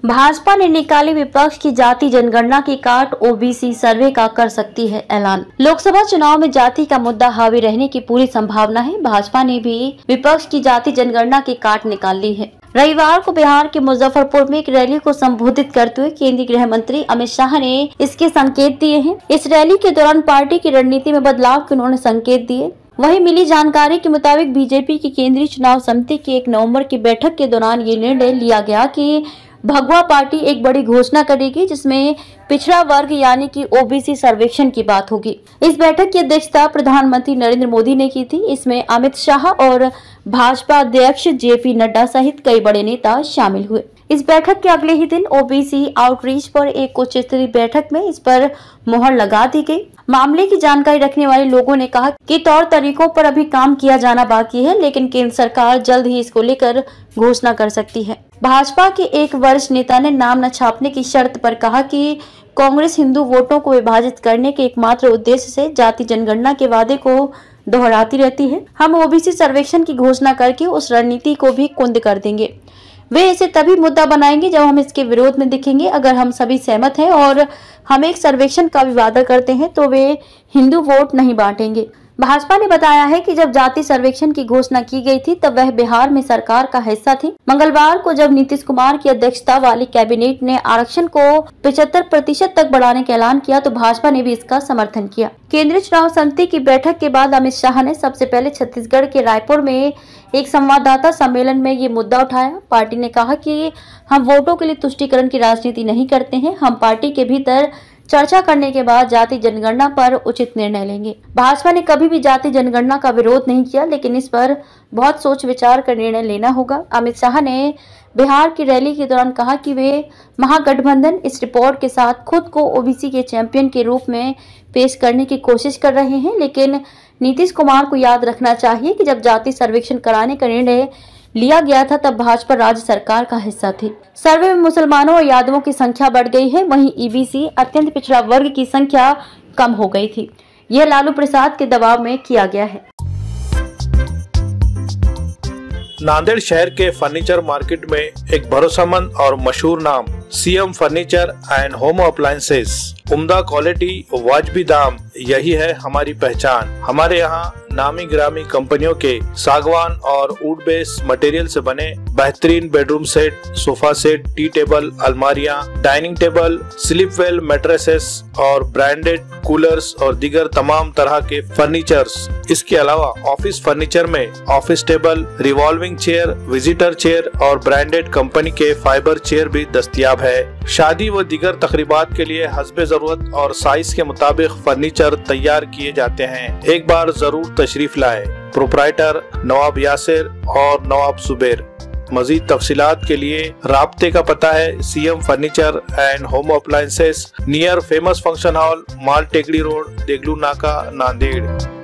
भाजपा ने निकाली विपक्ष की जाति जनगणना की काट, ओबीसी सर्वे का कर सकती है ऐलान। लोकसभा चुनाव में जाति का मुद्दा हावी रहने की पूरी संभावना है। भाजपा ने भी विपक्ष की जाति जनगणना की काट निकाल ली है। रविवार को बिहार के मुजफ्फरपुर में एक रैली को संबोधित करते हुए केंद्रीय गृह मंत्री अमित शाह ने इसके संकेत दिए हैं। इस रैली के दौरान पार्टी की रणनीति में बदलाव के उन्होंने संकेत दिए। वहीं मिली जानकारी के मुताबिक बीजेपी की केंद्रीय चुनाव समिति की 1 नवंबर की बैठक के दौरान ये निर्णय लिया गया कि भगवा पार्टी एक बड़ी घोषणा करेगी, जिसमें पिछड़ा वर्ग यानी कि ओबीसी सर्वेक्षण की बात होगी। इस बैठक की अध्यक्षता प्रधानमंत्री नरेंद्र मोदी ने की थी। इसमें अमित शाह और भाजपा अध्यक्ष जेपी नड्डा सहित कई बड़े नेता शामिल हुए। इस बैठक के अगले ही दिन ओबीसी आउटरीच पर एक उच्च स्तरीय बैठक में इस पर मोहर लगा दी गई। मामले की जानकारी रखने वाले लोगों ने कहा कि तौर तरीकों पर अभी काम किया जाना बाकी है, लेकिन केंद्र सरकार जल्द ही इसको लेकर घोषणा कर सकती है। भाजपा के एक वरिष्ठ नेता ने नाम न छापने की शर्त पर कहा कि कांग्रेस हिंदू वोटों को विभाजित करने के एकमात्र उद्देश्य से जाति जनगणना के वादे को दोहराती रहती है। हम ओबीसी सर्वेक्षण की घोषणा करके उस रणनीति को भी कुंद कर देंगे। वे इसे तभी मुद्दा बनाएंगे जब हम इसके विरोध में दिखेंगे। अगर हम सभी सहमत हैं और हम एक सर्वेक्षण का भी वादा करते हैं तो वे हिंदू वोट नहीं बांटेंगे। भाजपा ने बताया है कि जब जाति सर्वेक्षण की घोषणा की गई थी तब वह बिहार में सरकार का हिस्सा थी। मंगलवार को जब नीतीश कुमार की अध्यक्षता वाली कैबिनेट ने आरक्षण को 75% तक बढ़ाने का ऐलान किया तो भाजपा ने भी इसका समर्थन किया। केंद्रीय चुनाव समिति की बैठक के बाद अमित शाह ने सबसे पहले छत्तीसगढ़ के रायपुर में एक संवाददाता सम्मेलन में ये मुद्दा उठाया। पार्टी ने कहा कि हम वोटों के लिए तुष्टीकरण की राजनीति नहीं करते हैं। हम पार्टी के भीतर चर्चा करने के बाद जाति जनगणना पर उचित निर्णय लेंगे। भाजपा ने कभी भी जाति जनगणना का विरोध नहीं किया, लेकिन इस पर बहुत सोच विचार कर निर्णय लेना होगा। अमित शाह ने बिहार की रैली के दौरान कहा कि वे महागठबंधन इस रिपोर्ट के साथ खुद को ओबीसी के चैंपियन के रूप में पेश करने की कोशिश कर रहे हैं, लेकिन नीतीश कुमार को याद रखना चाहिए कि जब जाति सर्वेक्षण कराने का निर्णय लिया गया था तब भाजपा राज्य सरकार का हिस्सा थी। सर्वे में मुसलमानों और यादवों की संख्या बढ़ गई है, वहीं ईबीसी अत्यंत पिछड़ा वर्ग की संख्या कम हो गई थी। यह लालू प्रसाद के दबाव में किया गया है। नांदेड़ शहर के फर्नीचर मार्केट में एक भरोसेमंद और मशहूर नाम CM furniture and home appliances. उम्दा क्वालिटी, वाजबी दाम, यही है हमारी पहचान। हमारे यहाँ नामी ग्रामी कंपनियों के सागवान और वुड बेस मटेरियल से बने बेहतरीन bedroom set, sofa set, tea table, अलमारियां, dining table, sleep well mattresses और ब्रांडेड कूलर्स और दीगर तमाम तरह के फर्नीचर्स। इसके अलावा ऑफिस फर्नीचर में office table, revolving chair, visitor chair और ब्रांडेड कंपनी के फाइबर चेयर भी दस्तयाब है। शादी व दीगर तकरीबात के लिए हस्बे जरूरत और साइज के मुताबिक फर्नीचर तैयार किए जाते हैं। एक बार जरूर तशरीफ लाए। प्रोप्राइटर नवाब यासिर और नवाब सुबेर। मजीद तफसीलात के लिए राब्ते का पता है CM furniture and home appliances, near famous function hall, Mal Tekdi road, Deglur नाका, नांदेड़।